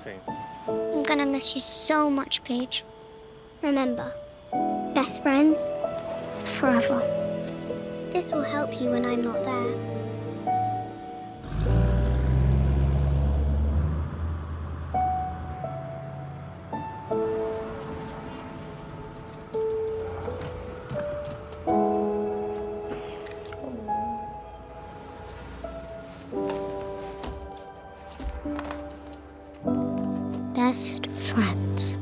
Sí. I'm gonna miss you so much, Paige. Remember, best friends forever. This will help you when I'm not there. Best friends.